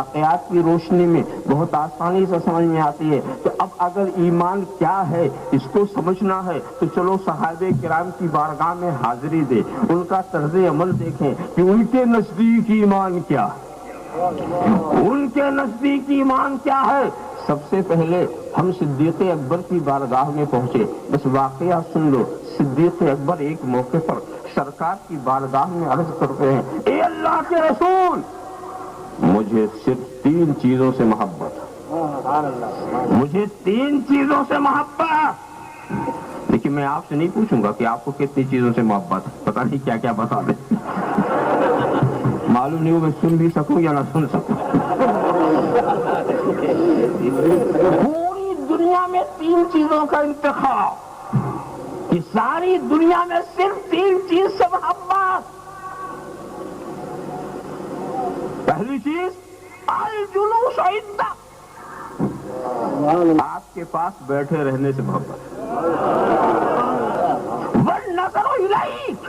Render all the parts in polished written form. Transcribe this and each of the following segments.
واقعات کی روشنی میں بہت آسانی سے سمجھ میں آتی ہے. تو اب اگر ایمان کیا ہے اس کو سمجھنا ہے تو چلو صحابہ کرام کی بارگاہ میں حاضری دے، ان کا طرز عمل دیکھیں کہ ان کے نزدیک ایمان کیا ہے، ان کے نزدیک ایمان کیا ہے. سب سے پہلے ہم صدیق اکبر کی بارگاہ میں پہنچے. بس واقعہ سن لو. صدیق اکبر ایک موقع پر سرکار کی بارگاہ میں عرض کرتے ہیں، اے اللہ کے رسول، مجھے صرف 3 چیزوں سے محبت ہے، مجھے 3 چیزوں سے محبت. لیکن میں آپ سے نہیں پوچھوں گا کہ آپ کو کتنی چیزوں سے محبت ہے، پتہ نہیں کیا کیا بتا دیں. معلوم نہیں ہو میں سن بھی سکوں یا نہ سن سکوں. پوری دنیا میں 3 چیزوں کا انتخاب، کہ ساری دنیا میں صرف 3 چیز سے محبت. پہلی چیز الجلوس عندک، آپ کے پاس بیٹھے رہنے سے محبت. والنظر الیک،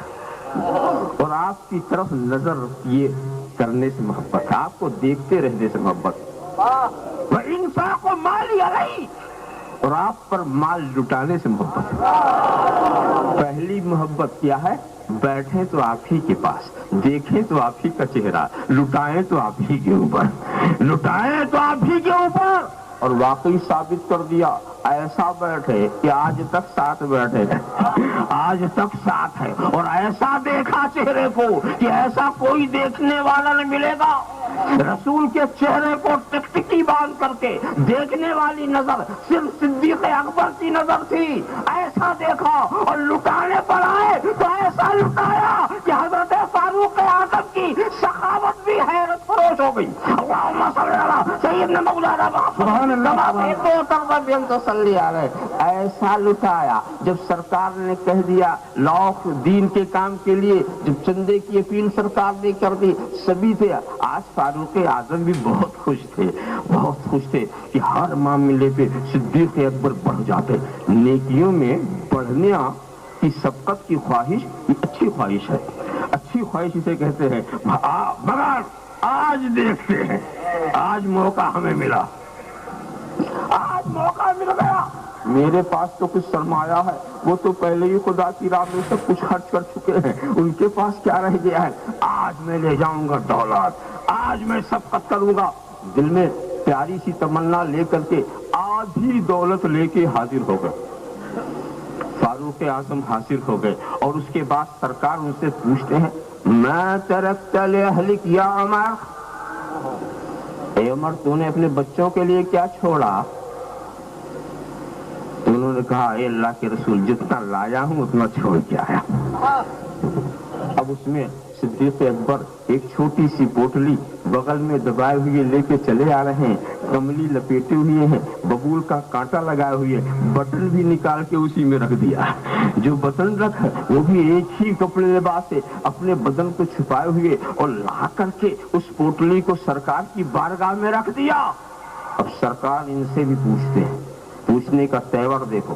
اور آپ کی طرف نظر یہ کرنے سے محبت، آپ کو دیکھتے رہنے سے محبت. وانفاق مال علیک، اور آپ پر مال لٹانے سے محبت. پہلی محبت کیا ہے؟ بیٹھیں تو آپ ہی کے پاس، دیکھیں تو آپ ہی کا چہرہ، لٹائیں تو آپ ہی کے اوپر، لٹائیں تو آپ ہی کے اوپر. اور واقعی ثابت کر دیا، ایسا بیٹھے کہ آج تک ساتھ بیٹھے، آج تک ساتھ ہے. اور ایسا دیکھا چہرے کو کہ ایسا کوئی دیکھنے والا نہیں ملے گا. رسول کے چہرے کو ٹکٹکی باندھ کر کے دیکھنے والی نظر صرف صدیق اکبر کی نظر تھی. ایسا دیکھا اور لٹانے پر آئے تو ایسا لٹایا کہ حضرت فاروق اعظم کی سخاوت بھی حیرت فروش ہو گئی. اللہم صلی علی سیدنا مولانا سبحان اللہ. ایسا لٹایا جب سرکار نے کہہ دیا لاکھ دین کے کام کے لیے، جب چندے کی اپیل سرکار نے کر دی، سبھی تھے. آج فاروق اعظم بھی بہت خوش تھے، بہت خوش تھے کہ ہر معاملے پہ صدیق اکبر بڑھ جاتے. نیکیوں میں بڑھنے کی سبقت کی خواہش یہ اچھی خواہش ہے، اچھی خواہش اسے کہتے ہیں. مگر آج دیکھتے ہیں، آج موقع ہمیں ملا، آج موقع مل گیا. میرے پاس تو کچھ سرمایہ ہے، وہ تو پہلے ہی خدا کی راہ میں سب کچھ خرچ کر چکے ہیں، ان کے پاس کیا رہ گیا ہے. آج میں لے جاؤں گا دولت، آج میں سبقت کروں گا. دل میں پیاری سی تمنا لے کر کے آدھی دولت لے کے حاضر ہو گئے. فاروق اعظم حاضر ہو گئے اور اس کے بعد سرکار ان سے پوچھتے ہیں، میں ترکت لأہلک یا عمر، اے عمر تو نے اپنے بچوں کے لیے کیا چھوڑا؟ تو انہوں نے کہا اے اللہ کے رسول جتنا لایا ہوں اتنا چھوڑ کے آیا. اب اس میں صدیق اکبر ایک چھوٹی سی پوٹلی بغل میں دبائے ہوئے لے کے چلے آ رہے ہیں، کملی لپیٹے ہوئے ہیں، ببول کا کانٹا لگائے ہوئے، بٹن بھی نکال کے اسی میں رکھ دیا. جو بٹن رکھ وہ بھی ایک ہی کپڑے لباس سے اپنے بدن کو چھپائے ہوئے، اور لا کر کے اس پوٹلی کو سرکار کی بارگاہ میں رکھ دیا. اب سرکار ان سے بھی پوچھتے ہیں، پوچھنے کا تیور دیکھو.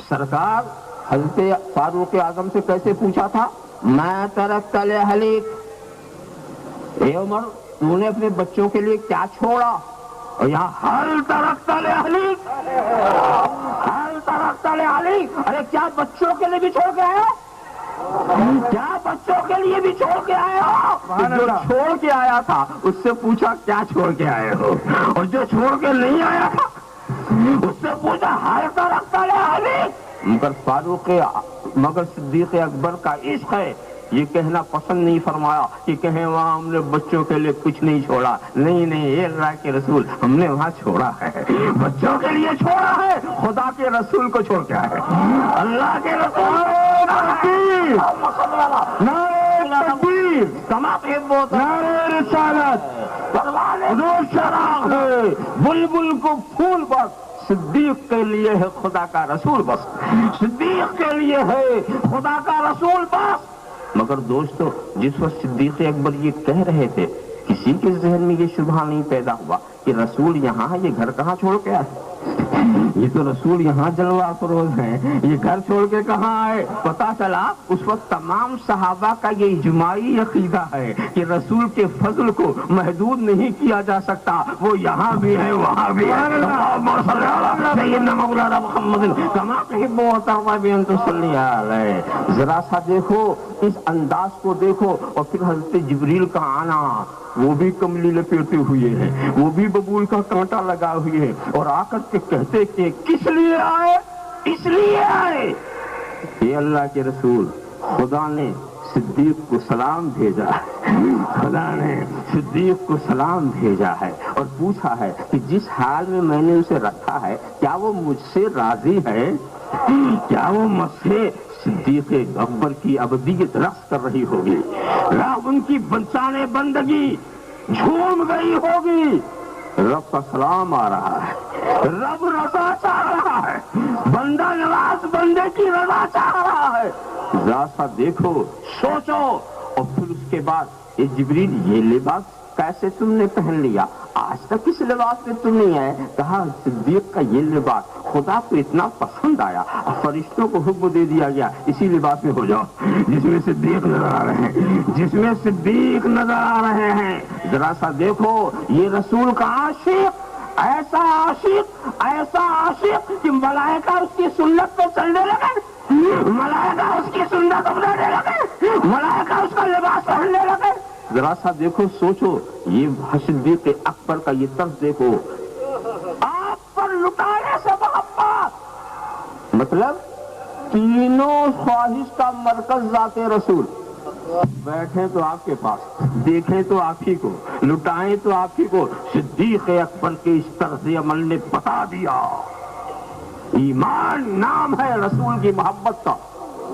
سرکار حضرت فاروق اعظم سے کیسے پوچھا تھا؟ میں ترکت لأہلک، اے عمر تو نے اپنے بچوں کے لیے کیا چھوڑا؟ اور یہاں ہل ترکت لأہلک، ہل ترکت لأہلک، ارے کیا بچوں کے لیے بھی چھوڑ کے آئے ہو؟ کیا بچوں کے لیے بھی چھوڑ کے آئے ہو؟ جو چھوڑ کے آیا تھا اس سے پوچھا کیا چھوڑ کے آئے ہو، اور جو چھوڑ کے نہیں آیا تھا اس سے پوچھا ہل ترکت لأہلک. مگر صدیق اکبر کا عشق ہے، یہ کہنا پسند نہیں فرمایا کہ کہیں وہاں ہم نے بچوں کے لیے کچھ نہیں چھوڑا. نہیں نہیں، اے اللہ کے رسول ہم نے وہاں چھوڑا ہے، بچوں کے لیے چھوڑا ہے، خدا کے رسول کو چھوڑ کے آئے. اللہ کے رسول بلبل کو پھول بس، صدیق کے لیے ہے خدا کا رسول بس، صدیق کے لیے ہے خدا کا رسول بس. مگر دوستو جس وقت صدیق اکبر یہ کہہ رہے تھے کسی کے ذہن میں یہ شبہ نہیں پیدا ہوا کہ رسول یہاں ہے، یہ گھر کہاں چھوڑ کے آئے؟ یہ تو رسول یہاں جلوہ فروز ہیں، یہ گھر چھوڑ کے کہاں آئے؟ پتا چلا اس وقت تمام صحابہ کا یہ اجماعی عقیدہ ہے کہ رسول کے فضل کو محدود نہیں کیا جا سکتا، وہ یہاں بھی ہے وہاں بھی ہے۔ سیدنا مولانا محمد کما تحب و ترضى بأن تصلي علیہ۔ ذرا سا دیکھو اس انداز کو دیکھو، اور پھر حضرت جبریل کا آنا، وہ بھی کملی لپیٹے ہوئے ہیں، وہ بھی ببول کا کانٹا لگا ہوئے ہیں، اور آ کر کے کہتے کہ کس لیے آئے؟ اس لیے آئے یہ اللہ کے رسول خدا نے صدیق کو سلام بھیجا ہے، خدا نے صدیق کو سلام بھیجا ہے اور پوچھا ہے کہ جس حال میں میں نے اسے رکھا ہے کیا وہ مجھ سے راضی ہے؟ کیا وہ مجھ سے صدیق اکبر کی ابدیت رقص کر رہی ہوگی؟ رب ان کی بنسانے بندگی جھوم گئی ہوگی؟ رب کا سلام آ رہا ہے، رب رضا چاہ رہا ہے، بندہ نواز بندے کی رضا چاہ رہا ہے۔ ذرا سا دیکھو، سوچو، اور پھر اس کے بعد یہ جبریل یہ لباس کیسے تم نے پہن لیا؟ آج تک اس لباس میں تم نہیں آئے۔ کہا صدیق کا یہ لباس خدا کو اتنا پسند آیا، فرشتوں کو حکم دے دیا گیا اسی لباس میں ہو جاؤ جس میں صدیق نظر آ رہے ہیں، جس میں صدیق نظر آ رہے ہیں۔ ذرا سا دیکھو یہ رسول کا عاشق، ایسا عاشق کہ ملائکہ اس کی سنت پہ چلنے لگے، ملائکہ اس کی سنت اپنانے لگے، ملائکہ اس کا لباس پہننے لگے۔ ذرا سا دیکھو، سوچو، یہ صدیق اکبر کا یہ طرز دیکھو، آپ پر لٹانے سے محبت، مطلب تینوں خواہش کا مرکز ذات رسول، بیٹھیں تو آپ کے پاس، دیکھیں تو آپ ہی کو، لٹائیں تو آپ ہی کو۔ صدیق اکبر کے اس طرز عمل نے بتا دیا ایمان نام ہے رسول کی محبت کا۔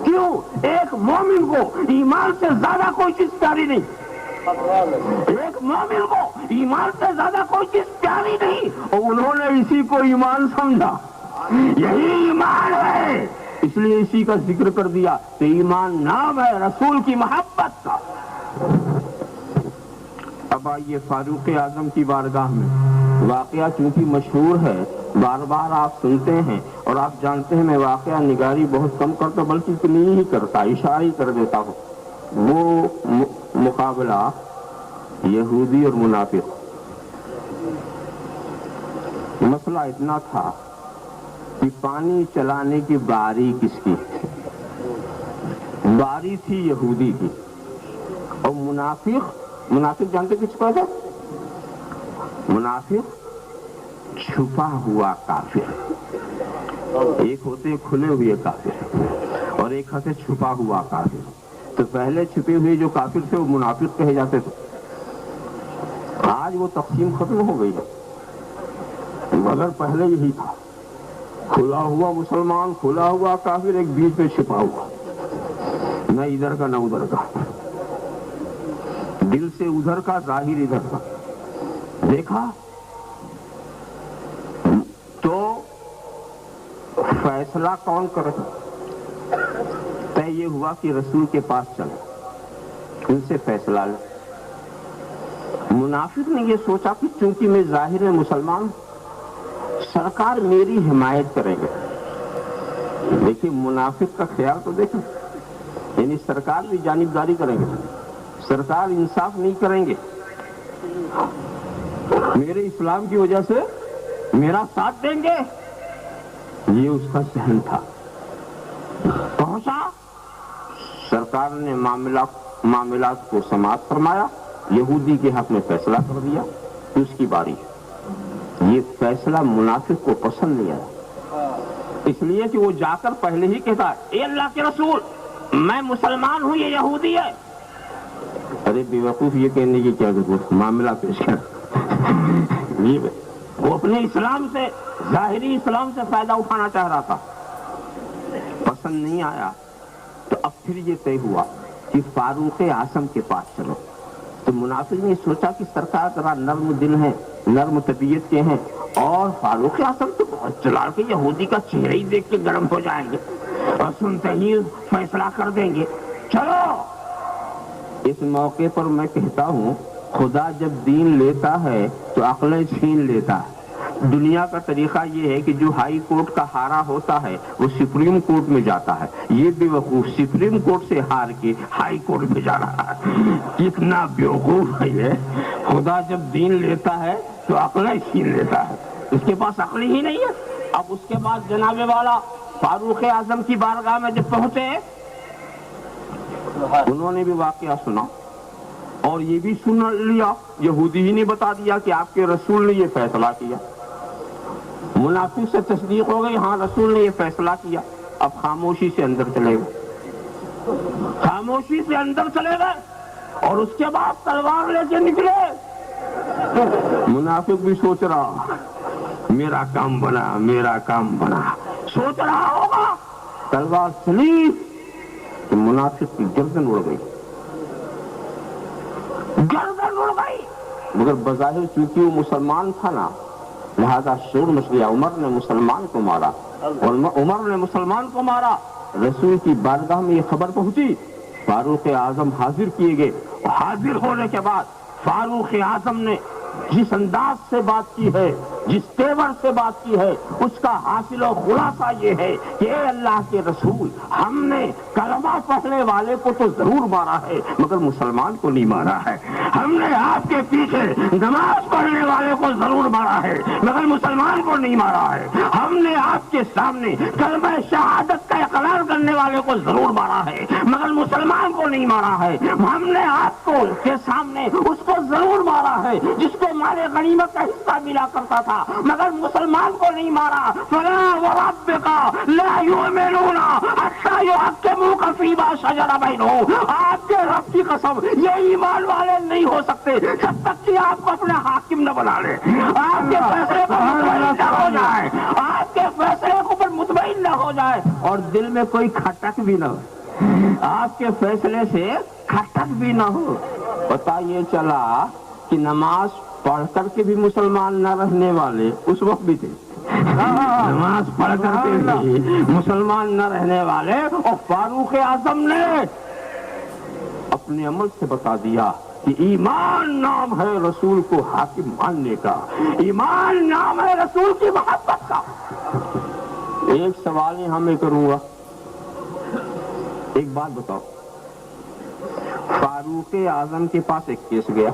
کیوں؟ ایک مومن کو ایمان سے زیادہ کوئی چیز پیاری نہیں، ایک مومن کو ایمان سے زیادہ کوئی چیز پیاری نہیں، اور انہوں نے اسی کو ایمان سمجھا، یہی ایمان ہے، اس لیے اسی کا ذکر کر دیا کہ ایمان نام ہے رسول کی محبت کا۔ اب آئیے فاروق اعظم کی بارگاہ میں، واقعہ چونکہ مشہور ہے، بار بار آپ سنتے ہیں اور آپ جانتے ہیں میں واقعہ نگاری بہت کم کرتا، بلکہ اتنی ہی کرتا، اشارہ ہی کر دیتا ہوں۔ وہ مقابلہ یہودی اور منافق، مسئلہ اتنا تھا کہ پانی چلانے کی باری کس کی؟ باری تھی یہودی کی، اور منافق جانتے کس کو ہے؟ منافق چھپا ہوا کافر، ایک ہوتے کھلے ہوئے کافر اور ایک ہوتے چھپا ہوا کافر۔ تو پہلے چھپے ہوئے جو کافر تھے وہ منافق کہے جاتے تھے، آج وہ تقسیم ختم ہو گئی ہے، مگر پہلے یہی تھا، کھلا ہوا مسلمان، کھلا ہوا کافر، ایک بیچ میں چھپا ہوا، نہ ادھر کا نہ ادھر کا، دل سے ادھر کا، ظاہر ادھر کا۔ دیکھا تو فیصلہ کون کرے؟ طے یہ ہوا کہ رسول کے پاس چلے، ان سے فیصلہ لے۔ منافق نے یہ سوچا کہ چونکہ میں ظاہر مسلمان، سرکار میری حمایت کریں گے۔ دیکھیے منافق کا خیال تو دیکھیں، یعنی سرکار بھی جانبداری کریں گے، سرکار انصاف نہیں کریں گے، میرے اسلام کی وجہ سے میرا ساتھ دیں گے، یہ اس کا ذہن تھا۔ پہنچا، سرکار نے معاملات کو سماعت فرمایا، یہودی کے حق میں فیصلہ کر دیا، اس کی باری۔ یہ فیصلہ منافق کو پسند نہیں آیا، اس لیے کہ وہ جا کر پہلے ہی کہتا ہے اے اللہ کے رسول میں مسلمان ہوں، یہ یہودی ہے۔ ارے بے وقوف، یہ کہنے کی کیا ضرورت، معاملہ پیش کر۔ وہ اپنے اسلام سے، ظاہری اسلام سے فائدہ اٹھانا چاہ رہا تھا، پسند نہیں آیا۔ تو اب پھر یہ طے ہوا کہ فاروق اعظم کے پاس چلو۔ تو منافق نے سوچا کہ سرکار ذرا نرم دل ہے، نرم طبیعت کے ہیں، اور فاروق اعظم تو بہت چلا کے یہودی کا چہرہ ہی دیکھ کے گرم ہو جائیں گے اور سنتے ہی فیصلہ کر دیں گے، چلو۔ اس موقع پر میں کہتا ہوں خدا جب دین لیتا ہے تو عقلیں چھین لیتا ہے، دنیا کا طریقہ یہ ہے کہ جو ہائی کورٹ کا ہارا ہوتا ہے وہ سپریم کورٹ میں جاتا ہے، یہ بے وقوف سپریم کورٹ سے ہار کے ہائی کورٹ میں جا رہا ہے۔ کتنا بیوقوف ہے یہ! خدا جب دین لیتا ہے تو عقل چھین لیتا ہے، اس کے پاس عقل ہی نہیں ہے۔ اب اس کے بعد جناب والا فاروق اعظم کی بارگاہ میں جب پہنچے، انہوں نے بھی واقعہ سنا اور یہ بھی سن لیا، یہودی ہی نے بتا دیا کہ آپ کے رسول نے یہ فیصلہ کیا۔ منافق سے تصدیق ہو گئی، ہاں رسول نے یہ فیصلہ کیا۔ اب خاموشی سے اندر چلے گئے، خاموشی سے اندر چلے گئے اور اس کے بعد تلوار لے کے نکلے۔ منافق بھی سوچ رہا میرا کام بنا، میرا کام بنا، سوچ رہا ہوگا۔ تلوار چلی تو منافق کی گردن اڑ گئی، گردن اڑ گئی، مگر بظاہر چونکہ وہ مسلمان تھا نا، لہذا شور مچ گیا۔ عمر نے مسلمان کو مارا، عمر نے مسلمان کو مارا۔ رسول کی بارگاہ میں یہ خبر پہنچی، فاروق اعظم حاضر کیے گئے۔ حاضر ہونے کے بعد فاروق اعظم نے جس انداز سے بات کی ہے، جس تیور سے بات کی ہے، اس کا حاصل و خلاصہ یہ ہے کہ اے اللہ کے رسول، ہم نے کلمہ پڑھنے والے کو تو ضرور مارا ہے مگر مسلمان کو نہیں مارا ہے۔ ہم نے آپ کے پیچھے نماز پڑھنے والے کو ضرور مارا ہے مگر مسلمان کو نہیں مارا ہے۔ ہم نے آپ کے سامنے کلمہ شہادت کا اقرار کرنے والے کو ضرور مارا ہے مگر مسلمان کو نہیں مارا ہے۔ ہم نے آپ کو کے سامنے اس کو ضرور مارا ہے جس کو مال غنیمت کا حصہ ملا کرتا تھا مگر مسلمان کو نہیں مارا۔ فلا وربک لا یؤمنون حتی یحکموک فیما شجر بینہم، آپ کے رب کی قسم یہ ایمان والے نہیں ہو سکتے جب تک کہ آپ کو اپنا حاکم نہ بنا لے، آپ کے فیصلے پر مطمئن نہ ہو جائے، آپ کے فیصلے پر مطمئن نہ ہو جائے اور دل میں کوئی کھٹک بھی نہ ہو، آپ کے فیصلے سے کھٹک بھی نہ ہو۔ پتہ یہ چلا کہ نماز پڑھ کر کے بھی مسلمان نہ رہنے والے اس وقت بھی تھے، نماز پڑھ کر کے بھی مسلمان نہ رہنے والے، اور فاروق اعظم نے اپنے عمل سے بتا دیا کہ ایمان نام ہے رسول کو حاکم ماننے کا، ایمان نام ہے رسول کی محبت کا۔ ایک سوال یہاں میں کروں گا، ایک بات بتاؤ، فاروق اعظم کے پاس ایک کیس گیا،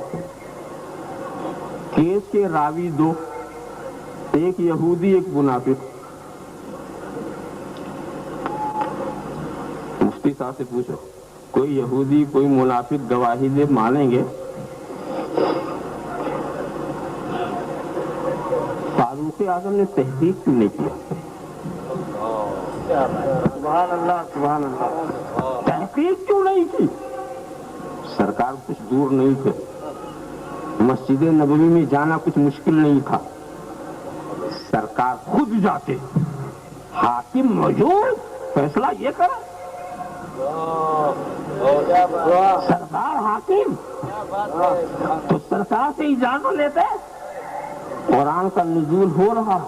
کیس کے راوی دو، ایک یہودی ایک منافق۔ مفتی صاحب سے پوچھو کوئی یہودی کوئی منافق گواہی دے مانیں گے؟ فاروق اعظم نے تحقیق کیوں نہیں کیا؟ سبحان اللہ سبحان اللہ، تحقیق کیوں نہیں کی؟ سرکار کچھ دور نہیں تھے، مسجد نبوی میں جانا کچھ مشکل نہیں تھا، سرکار خود جاتے، حاکم موجود، فیصلہ یہ کرے، سرکار حاکم، تو سرکار سے اجازت لیتے، قرآن کا نزول ہو رہا،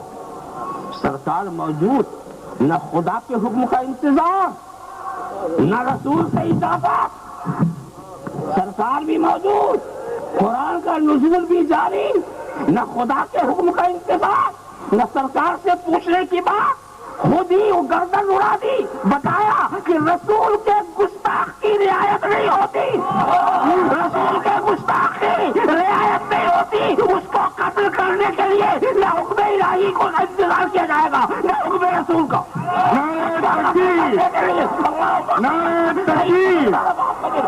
سرکار موجود، نہ خدا کے حکم کا انتظار نہ رسول سے اجازت، سرکار بھی موجود، قرآن کا نزول بھی جاری، نہ خدا کے حکم کا انتظار نہ سرکار سے پوچھنے کی بات، خود ہی وہ گردن اڑا دی، بتایا کہ رسول کے گستاخ کی رعایت نہیں ہوتی، رسول کے گستاخ کی رعایت نہیں ہوتی، اس کو قتل کرنے کے لیے نہ حکم الہی کو انتظار کیا جائے گا نہ حکم رسول کا۔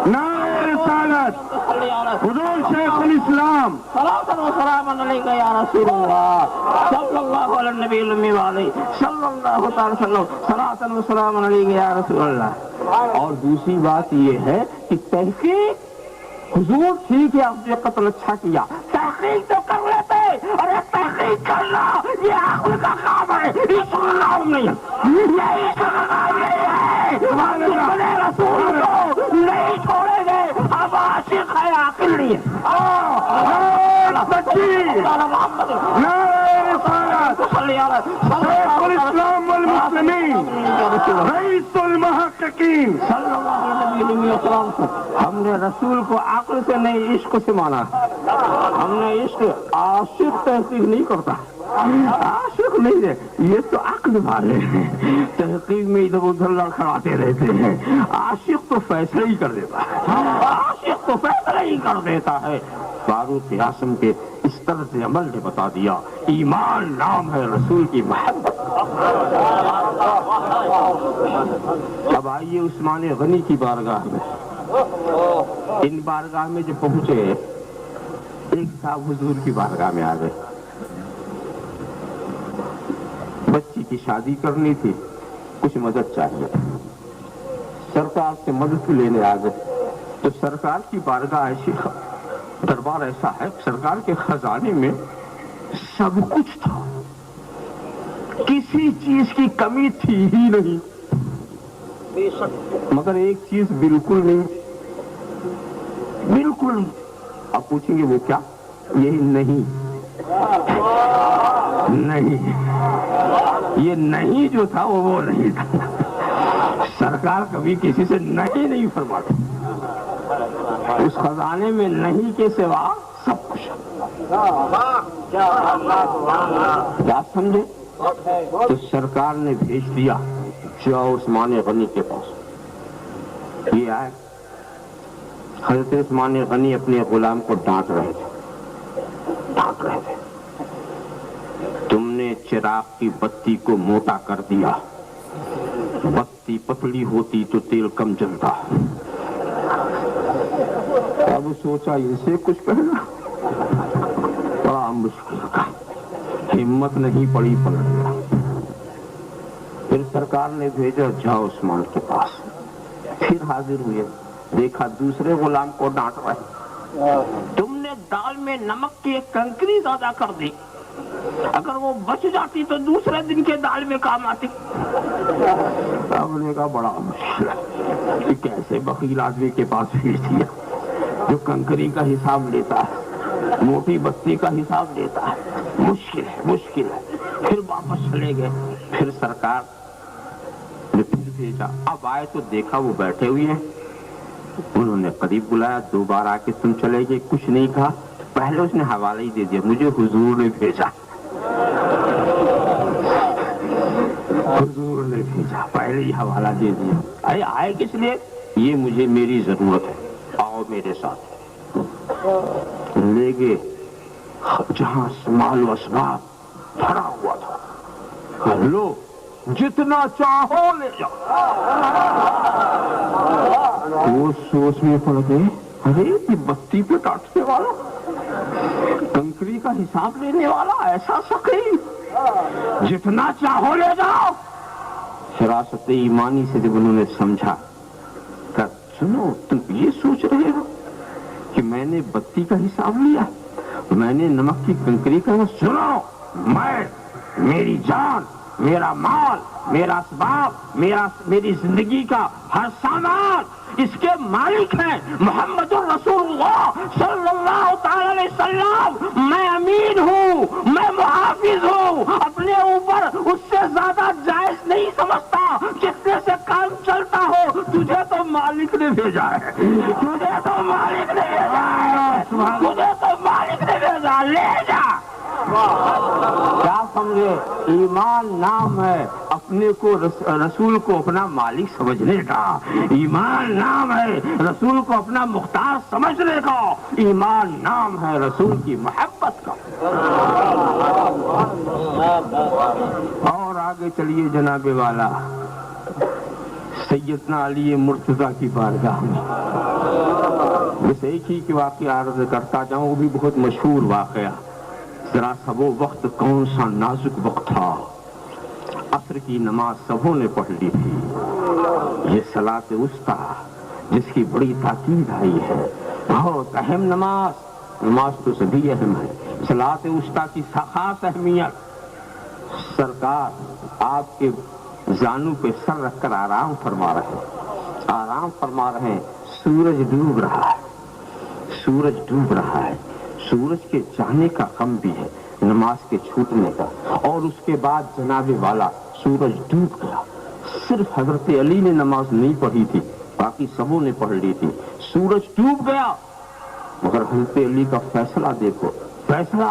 نعرہ رسالت، حضور شیخ الاسلام صلاۃ و سلام علیک یا رسول اللہ صلی اللہ علیہ نبی الامی والے صلی اللہ تعالی وسلم، صلاۃ و سلام علیک یا رسول اللہ۔ اور دوسری بات یہ ہے کہ تحقیق، حضور ٹھیک ہے آپ نے قتل اچھا کیا، تحقیق تو کر لیتے، ارے تحقیق کرنا یہ عقل کا کام ہے، عشق کا کام نہیں ہے، یہ عشق کا کام نہیں ہے، دشمن رسول کو نہیں چھوڑیں گے، اب عاشق ہے عاقل نہیں ہے۔ شیخ الاسلام والمسلمین، رئیس المحققین، ہم نے رسول کو عقل سے نہیں عشق سے مانا، ہم نے عشق، عاشق تحقیق نہیں کرتا، عاشق نہیں ہے، یہ تو عقل والے ہیں، تحقیق میں ادھر ادھر لڑکھڑاتے رہتے ہیں۔ عاشق تو فیصلہ ہی کر دیتا ہے، عاشق تو فیصلہ ہی کر دیتا ہے۔ فاروق اعظم کے اس طرز عمل نے بتا دیا ایمان نام ہے رسول کی محبت۔ اب آئیے عثمان غنی کی بارگاہ میں۔ ان بارگاہ میں جو پہنچے، ایک صاحب حضور کی بارگاہ میں آ گئے، بچی کی شادی کرنی تھی، کچھ مدد چاہیے، سرکار سے مدد لینے آ گئے۔ تو سرکار کی بارگاہ ایسی، دربار ایسا ہے، سرکار کے خزانے میں سب کچھ تھا، کسی چیز کی کمی تھی ہی نہیں، مگر ایک چیز بالکل نہیں، بالکل نہیں۔ آپ پوچھیں گے وہ کیا؟ یہی نہیں، نہیں، یہ نہیں جو تھا وہ نہیں تھا۔ سرکار کبھی کسی سے نہیں فرماتے، اس خزانے میں نہیں کے سوا سب کچھ۔ کیا سمجھے؟ تو سرکار نے بھیج دیا، جاؤ عثمان غنی کے پاس۔ یہ آئے، حضرت عثمان غنی اپنے غلام کو ڈانٹ رہے تھے، تم نے چراغ کی بتی کو موٹا کر دیا، بتی پتلی ہوتی تو تیل کم جلتا۔ اب سوچا ان سے کچھ کہنا بڑا مشکل کا، ہمت نہیں پڑی، پلٹ گیا۔ پھر سرکار نے بھیجا، جاؤ عثمان کے پاس۔ پھر حاضر ہوئے، دیکھا دوسرے غلام کو ڈانٹ رہے، تم نے دال میں نمک کی ایک کنکری زیادہ کر دی، اگر وہ بچ جاتی تو دوسرے دن کے دال میں کام آتی۔ اب نے کہا بڑا مشکل ہے، کیسے بخیل آدمی کے پاس بھیج دیا جو کنکری کا حساب لیتا ہے، موٹی بتی کا حساب لیتا ہے، مشکل ہے، مشکل ہے۔ پھر واپس چلے گئے، پھر سرکار نے پھر بھیجا، اب آئے تو دیکھا وہ بیٹھے ہوئے ہیں، انہوں نے قریب بلایا، دو بار آ کے تم چلے گئے، کچھ نہیں کہا، پہلے اس نے حوالہ ہی دے دیا، مجھے حضور نے بھیجا، حضور نے بھیجا، پہلے ہی حوالہ دے دیا۔ ارے آئے کس لیے؟ یہ مجھے میری ضرورت ہے، آؤ میرے ساتھ۔ لے گئے جہاں مال و اسباب بھرا ہوا تھا، لو جتنا چاہو لے جاؤ۔ وہ سوچ میں پڑ گئے، ارے یہ بتی پہ کاٹنے والا، کنکری کا حساب لینے والا، ایسا سخی، جتنا چاہو لے جاؤ۔ فراست ایمانی سے جب انہوں نے سمجھا، کہ سنو تم یہ سوچ رہے ہو کہ میں نے بتی کا حساب لیا، میں نے نمک کی کنکری کا، سنو میں، میری جان، میرا مال، میرا اسباب، میری زندگی کا ہر سامان اس کے مالک ہیں محمد الرسول اللہ صلی اللہ تعالی علیہ وسلم۔ میں امین ہوں، میں محافظ ہوں، اپنے اوپر اس سے زیادہ جائز نہیں سمجھتا، جتنے سے کام چلتا ہو۔ تجھے تو مالک نے بھیجا ہے، تجھے تو مالک نے بھیجا ہے، تجھے تو مالک نے بھیجا، لے جا۔ کیا سمجھے؟ ایمان نام ہے اپنے کو رسول کو اپنا مالک سمجھنے کا، ایمان نام ہے رسول کو اپنا مختار سمجھنے کا، ایمان نام ہے رسول کی محبت کا۔ اور آگے چلیے جناب والا، سیدنا علی مرتضیٰ کی بارگاہ میں، بس ایک ہی کی واقعہ عرض کرتا جاؤں، وہ بھی بہت مشہور واقعہ۔ ذرا سا وہ وقت کون سا نازک وقت تھا، عصر کی نماز سبوں نے پڑھ لی تھی، یہ صلاۃ وسطیٰ جس کی بڑی تاکید آئی ہے، بہت اہم نماز تو سبھی اہم ہے، صلاۃ وسطیٰ کی خاص اہمیت۔ سرکار آپ کے زانو پہ سر رکھ کر آرام فرما رہے ہیں، سورج ڈوب رہا ہے، سورج کے جانے کا غم بھی ہے، نماز کے چھوٹنے کا، اور اس کے بعد جناب والا سورج ڈوب گیا۔ صرف حضرت علی نے نماز نہیں پڑھی تھی، باقی سبوں نے پڑھ لی تھی۔ سورج ڈوب گیا، مگر حضرت علی کا فیصلہ دیکھو، فیصلہ